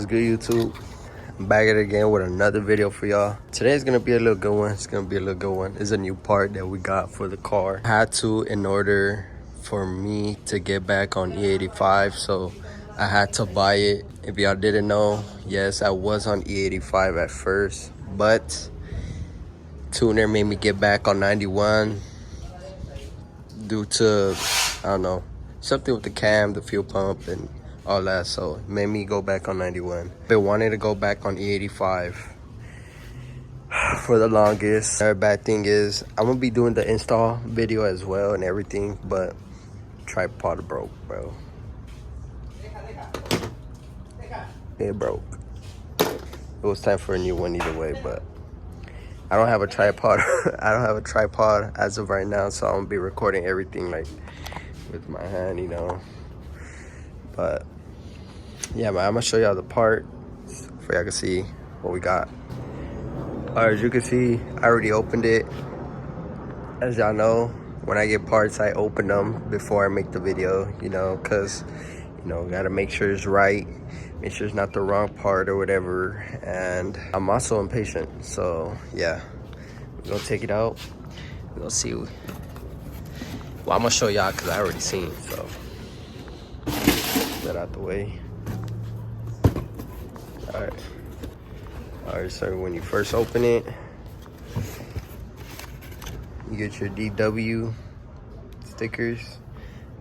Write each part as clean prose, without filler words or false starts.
What's good, YouTube? I'm back at it again with another video for y'all. Today's gonna be a little good one. It's gonna be a little good one. It's a new part that we got for the car. I had to in order for me to get back on E85, so I had to buy it. If y'all didn't know, yes, I was on E85 at first, but tuner made me get back on 91 due to, I don't know, something with the cam, the fuel pump, and all that, so it made me go back on 91. Been wanting to go back on E85 for the longest. The bad thing is I'm gonna be doing the install video as well and everything, but tripod broke, bro. It broke. It was time for a new one either way, but I don't have a tripod. I don't have a tripod as of right now, so I'm gonna be recording everything like with my hand, you know. But yeah, man, I'm gonna show y'all the part so y'all can see what we got. As you can see, I already opened it. As y'all know, when I get parts, I open them before I make the video, you know, because, you know, gotta make sure it's right, make sure it's not the wrong part or whatever. And I'm also impatient, so yeah, we're gonna take it out. We're gonna see. Well, I'm gonna show y'all because I already seen it, so get out the way. Alright, so when you first open it, you get your DW stickers.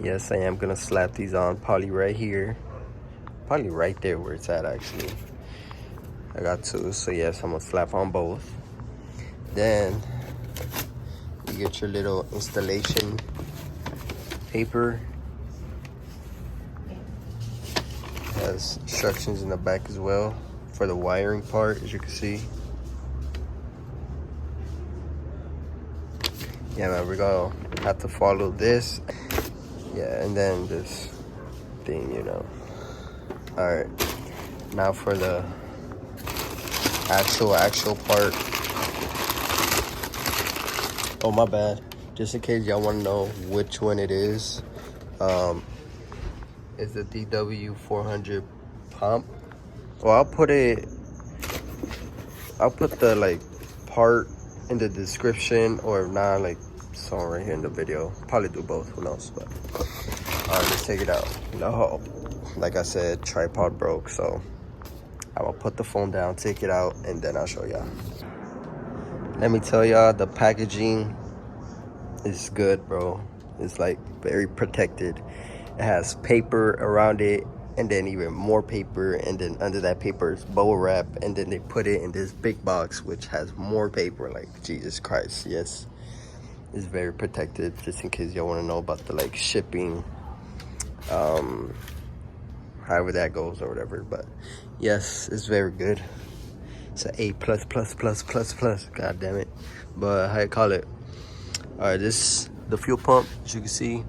Yes, I am gonna slap these on, probably right here, probably right there where it's at. Actually, I got two, so yes, I'm gonna slap on both. Then you get your little installation paper. Has instructions in the back as well for the wiring part, as you can see. Yeah, man, we're gonna have to follow this. Yeah, and then this thing, you know. All right, now for the actual part. Oh, my bad. Just in case y'all want to know which one it is, it's the DW 400 pump. Well, I'll put the like part in the description, or if not, like somewhere right here in the video. Probably do both, who knows. But all right, let's take it out. No, like I said, tripod broke, so I will put the phone down, take it out, and then I'll show y'all. Let me tell y'all, the packaging is good, bro. It's like very protected. It has paper around it, and then even more paper, and then under that paper is bubble wrap, and then they put it in this big box which has more paper. Like, Jesus Christ, yes, it's very protected. Just in case y'all want to know about the like shipping, however that goes or whatever. But yes, it's very good. It's an A+++++. God damn it. But how you call it? All right, this the fuel pump, as you can see,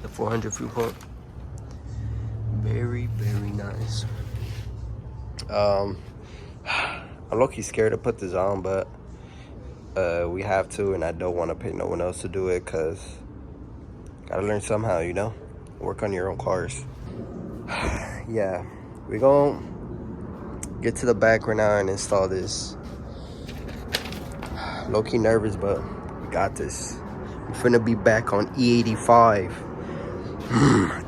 the 400 fuel pump. Very, very nice. I'm low-key scared to put this on, but we have to, and I don't want to pay no one else to do it, because gotta learn somehow, you know? Work on your own cars. Yeah, we're gonna get to the back right now and install this. Low-key nervous, but we got this. We're finna be back on E85.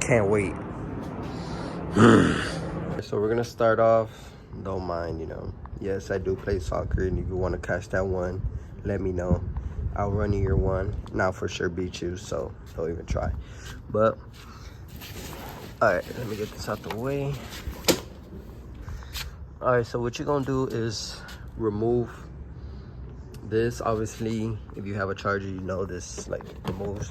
Can't wait. So we're gonna start off, don't mind, you know. Yes, I do play soccer, and if you want to catch that one, let me know. I'll run you your one, and I'll for sure beat you, so don't even try. But all right, let me get this out the way. All right, so what you're gonna do is remove this. Obviously, if you have a charger, you know this like removes.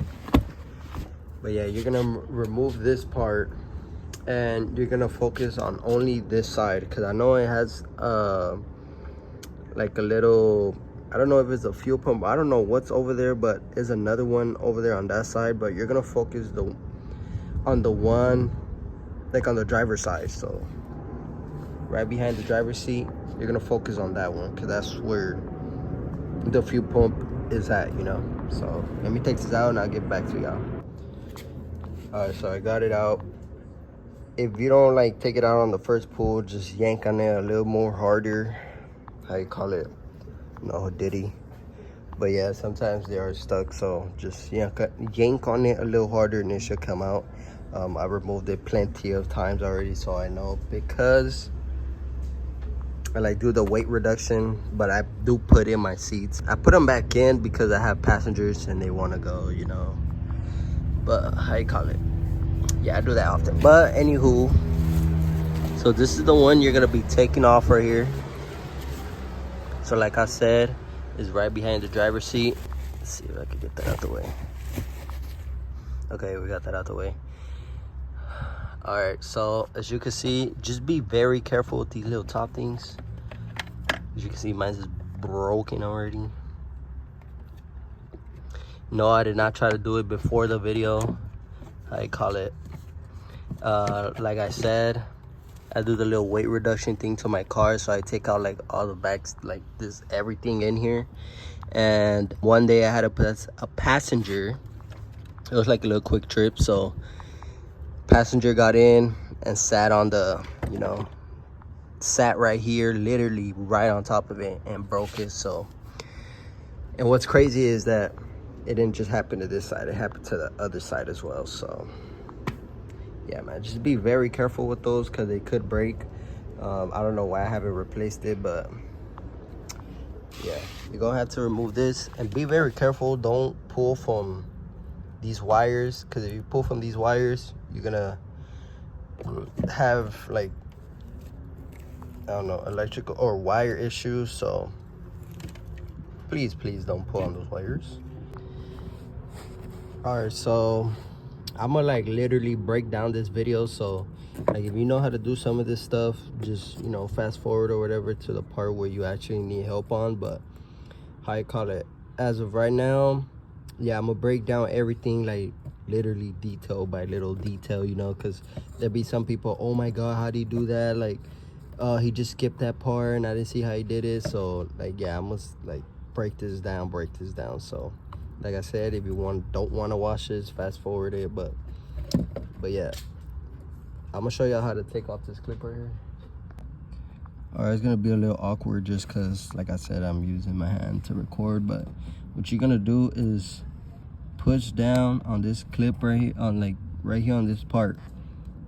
But yeah, you're gonna remove this part, and you're gonna focus on only this side, because I know it has like a little, I don't know if it's a fuel pump, I don't know what's over there, but there's another one over there on that side. But you're gonna focus on the one like on the driver's side, so right behind the driver's seat. You're gonna focus on that one, because that's where the fuel pump is at, you know. So let me take this out and I'll get back to y'all. All right, so I got it out. if you don't like take it out on the first pull, just yank on it a little more harder. How you call it? No, diddy. But yeah, sometimes they are stuck, so just yank on it a little harder and it should come out. I removed it plenty of times already, so I know, because I like do the weight reduction, but I do put in my seats. I put them back in because I have passengers and they want to go, you know. But how you call it? Yeah, I do that often. But anywho, so this is the one you're gonna be taking off right here. So like I said, is right behind the driver's seat. Let's see if I can get that out the way. Okay, we got that out the way. All right, so as you can see, just be very careful with these little top things. As you can see, mine's is broken already. No, I did not try to do it before the video. I call it, like I said, I do the little weight reduction thing to my car, so I take out like all the backs, like this, everything in here. And one day I had a passenger. It was like a little quick trip, so passenger got in and sat on the, you know, sat right here, literally right on top of it, and broke it. So, and what's crazy is that it didn't just happen to this side, it happened to the other side as well. So yeah, man, just be very careful with those because they could break. I don't know why I haven't replaced it, but yeah, you're gonna have to remove this and be very careful. Don't pull from these wires, because if you pull from these wires, you're gonna have, like, I don't know, electrical or wire issues. So please don't pull on those wires. All right, so I'm gonna like literally break down this video, so like if you know how to do some of this stuff, just, you know, fast forward or whatever to the part where you actually need help on. But how you call it, as of right now, yeah, I'm gonna break down everything, like literally detail by little detail, you know, because there'll be some people, oh my god, how do you do that? Like, he just skipped that part and I didn't see how he did it. So like, yeah, I must like break this down. So like I said, if you don't want to watch this, fast forward it. But yeah, I'm gonna show y'all how to take off this clip right here. All right, it's gonna be a little awkward just because, like I said, I'm using my hand to record. But what you're gonna do is push down on this clip right here, on like right here on this part.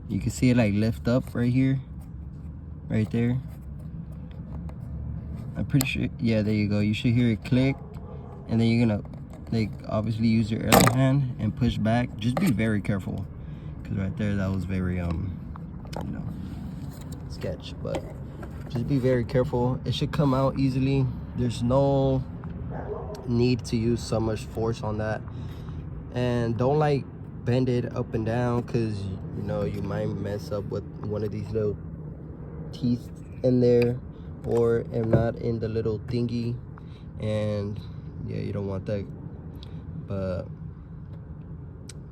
You can see it like lift up right here, right there. I'm pretty sure, yeah, there you go. You should hear it click, and then you're gonna like obviously use your other hand and push back. Just be very careful, because right there, that was very you know, sketch. But just be very careful. It should come out easily. There's no need to use so much force on that. And don't like bend it up and down, because you know you might mess up with one of these little teeth in there, or if not, in the little thingy. And yeah, you don't want that. But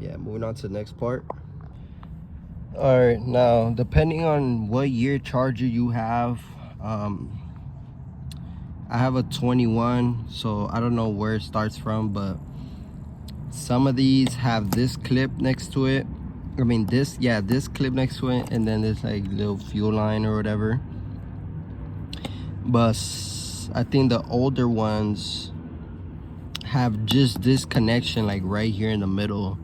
yeah, moving on to the next part. All right, now depending on what year Charger you have, I have a 21, so I don't know where it starts from, but some of these have this clip next to it. I mean this clip next to it, and then there's like little fuel line or whatever. But I think the older ones have just this connection like right here in the middle.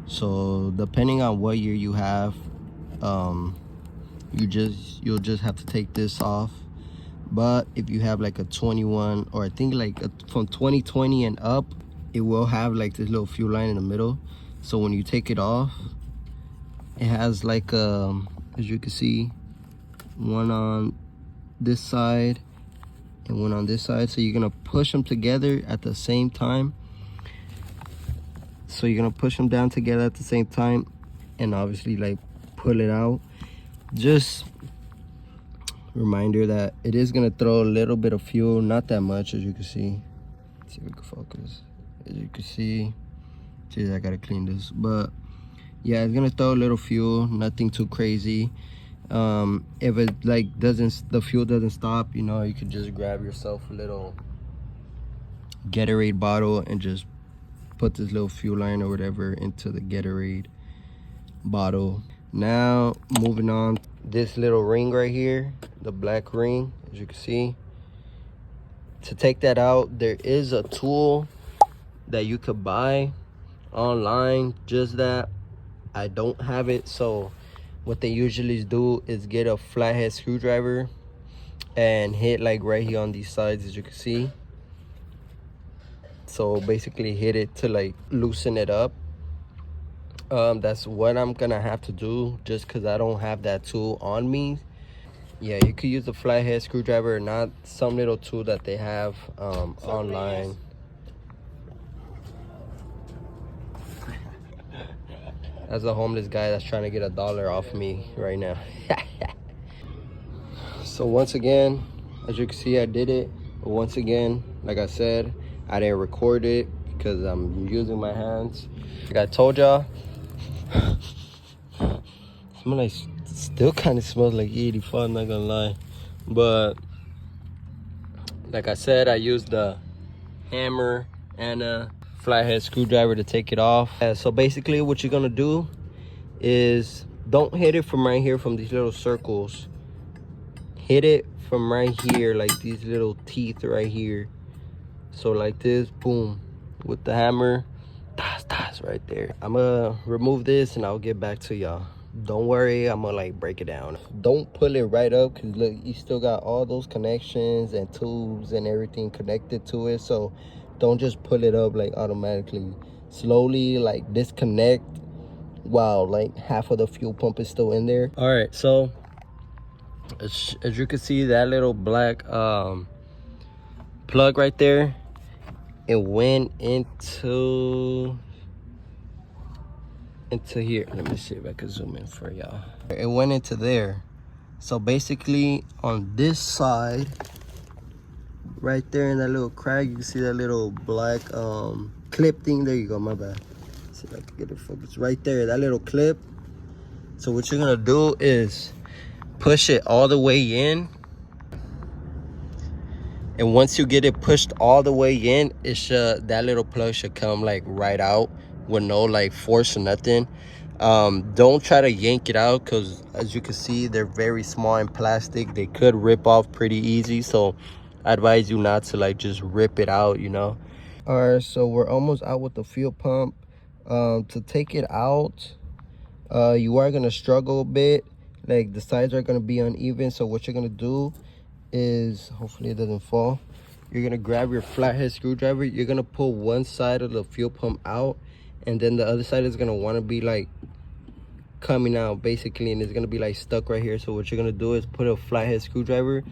So depending on what year you have, you'll just have to take this off. But if you have like a 21, or I think like from 2020 and up, it will have like this little fuel line in the middle. So when you take it off, it has like as you can see, one on this side and one on this side. So you're gonna push them together at the same time. So you're gonna push them down together at the same time, and obviously like pull it out. Just reminder that it is gonna throw a little bit of fuel, not that much, as you can see. Let's see if we can focus. As you can see, geez, I gotta clean this. But yeah, it's gonna throw a little fuel, nothing too crazy. If it like the fuel doesn't stop, you know, you could just grab yourself a little Gatorade bottle and just put this little fuel line or whatever into the Gatorade bottle. Now moving on, this little ring right here, the black ring, as you can see. To take that out, there is a tool that you could buy online, just that I don't have it. So what they usually do is get a flathead screwdriver and hit like right here on these sides, as you can see. So basically hit it to like loosen it up. That's what I'm gonna have to do, just because I don't have that tool on me. Yeah, you could use a flathead screwdriver, not some little tool that they have online. As a homeless guy that's trying to get $1 off me right now. So once again, as you can see, I did it. But once again, like I said, I didn't record it because I'm using my hands. Like I told y'all, still kind of smells like 84, I'm not gonna lie. But like I said, I used the hammer and a flathead screwdriver to take it off. So basically what you're gonna do is don't hit it from right here, from these little circles. Hit it from right here, like these little teeth right here. So like this, boom, with the hammer, that's right there. I'm gonna remove this and I'll get back to y'all. Don't worry, I'm gonna like break it down. Don't pull it right up, because look, you still got all those connections and tubes and everything connected to it. So don't just pull it up like automatically. Slowly like disconnect while like half of the fuel pump is still in there. All right, so as you can see, that little black plug right there, it went into here. Let me see if I can zoom in for y'all. It went into there. So basically on this side right there, in that little crack, you can see that little black clip thing. There you go, my bad. Let's see if I can get it focused right there, that little clip. So what you're gonna do is push it all the way in, and once you get it pushed all the way in, it should, that little plug should come like right out with no like force or nothing. Don't try to yank it out, because as you can see, they're very small and plastic. They could rip off pretty easy, so I advise you not to like just rip it out, you know. All right, so we're almost out with the fuel pump. To take it out, you are gonna struggle a bit, like the sides are gonna be uneven. So what you're gonna do is, hopefully it doesn't fall, you're gonna grab your flathead screwdriver, you're gonna pull one side of the fuel pump out, and then the other side is gonna want to be like coming out basically, and it's gonna be like stuck right here. So what you're gonna do is put a flathead screwdriver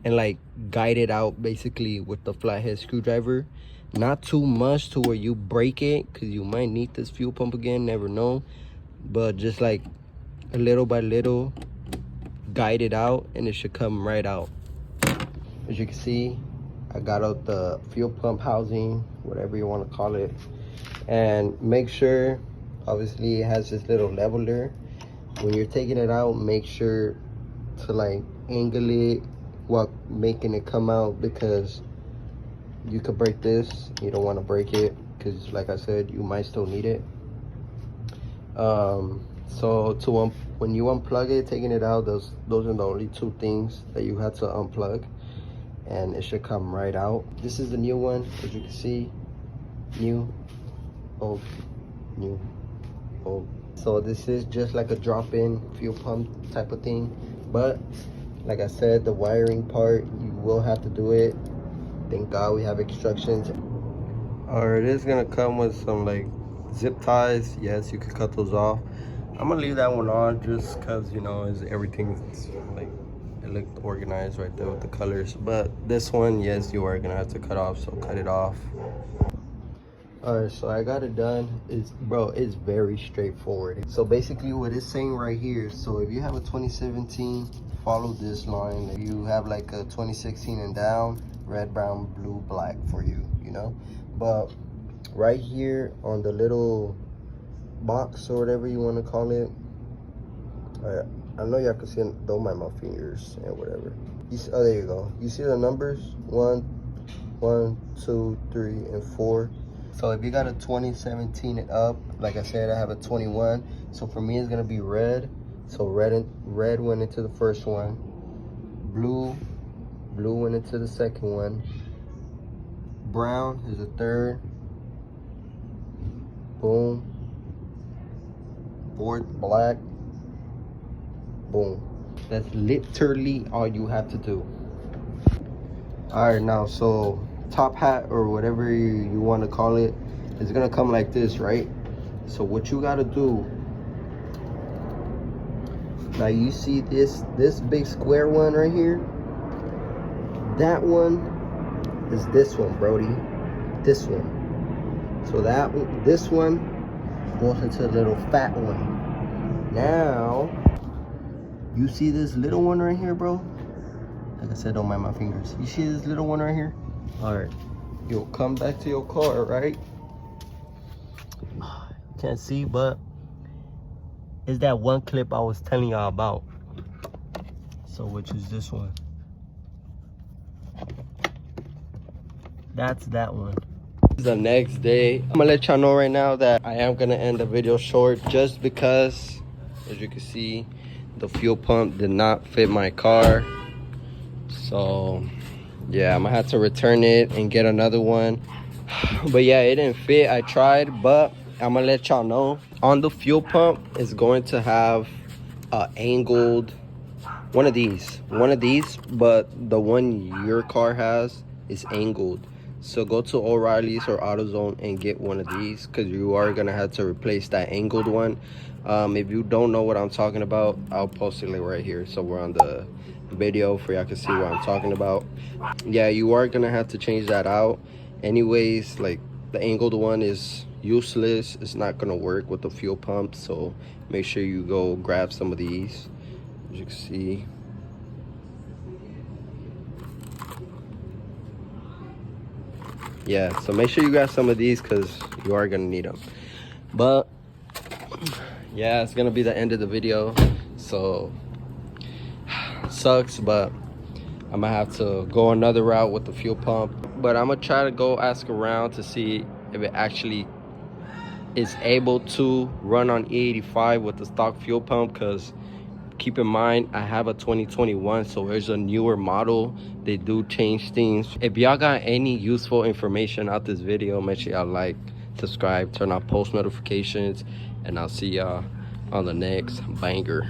and like guide it out basically with the flathead screwdriver. Not too much to where you break it, because you might need this fuel pump again, never know, but just like a little by little, guide it out and it should come right out. As you can see, I got out the fuel pump housing, whatever you want to call it, and make sure, obviously it has this little leveler. When you're taking it out, make sure to like angle it while making it come out, because you could break this. You don't want to break it, because like I said, you might still need it. So when you unplug it, taking it out, those are the only two things that you have to unplug, and it should come right out. This is the new one, as you can see. New, old, new, old. So this is just like a drop-in fuel pump type of thing, but like I said, the wiring part, you will have to do it. Thank God we have instructions. Alright, it is gonna come with some like zip ties. Yes, you could cut those off. I'm gonna leave that one on just because, you know, everything's like, it looked organized right there with the colors. But this one, yes, you are gonna have to cut off, so cut it off. Alright, so I got it done. It's very straightforward. So basically what it's saying right here, so if you have a 2017, follow this line. If you have like a 2016 and down, red, brown, blue, black for you, you know. But right here on the little box or whatever you want to call it, I know y'all can see, don't mind my fingers and whatever. Oh, there you go. You see the numbers, 1, 2, 3, and 4. So if you got a 2017 and up, like I said, I have a 21. So for me, it's gonna be red. So red went into the first one. Blue went into the second one. Brown is the third. Boom. Fourth, black. Boom. That's literally all you have to do. All right, now, so top hat or whatever you want to call it is gonna come like this, right? So what you gotta do, now you see this big square one right here? That one is this one, Brody. This one. So this one goes into the little fat one. Now, you see this little one right here, bro? Like I said, don't mind my fingers. You see this little one right here? All right, you'll come back to your car, right? Can't see, but it's that one clip I was telling y'all about. So which is this one. That's that one. The next day, I'm gonna let y'all know right now that I am gonna end the video short just because, as you can see, the fuel pump did not fit my car. So yeah, I'm gonna have to return it and get another one. But yeah, it didn't fit. I tried, but I'm gonna let y'all know on the fuel pump is going to have angled one of these, but the one your car has is angled. So go to O'Reilly's or AutoZone and get one of these, because you are gonna have to replace that angled one. If you don't know what I'm talking about, I'll post it right here so we're on the video for y'all can see what I'm talking about. Yeah, you are gonna have to change that out anyways. Like, the angled one is useless, it's not gonna work with the fuel pump, so make sure you go grab some of these. As you can see, yeah, so make sure you grab some of these because you are gonna need them. But yeah, it's gonna be the end of the video, so sucks, but I'm gonna have to go another route with the fuel pump. But I'm gonna try to go ask around to see if it actually is able to run on E85 with the stock fuel pump, because keep in mind I have a 2021, so there's a newer model. They do change things. If y'all got any useful information out this video, make sure y'all like, subscribe, turn on post notifications, and I'll see y'all on the next banger.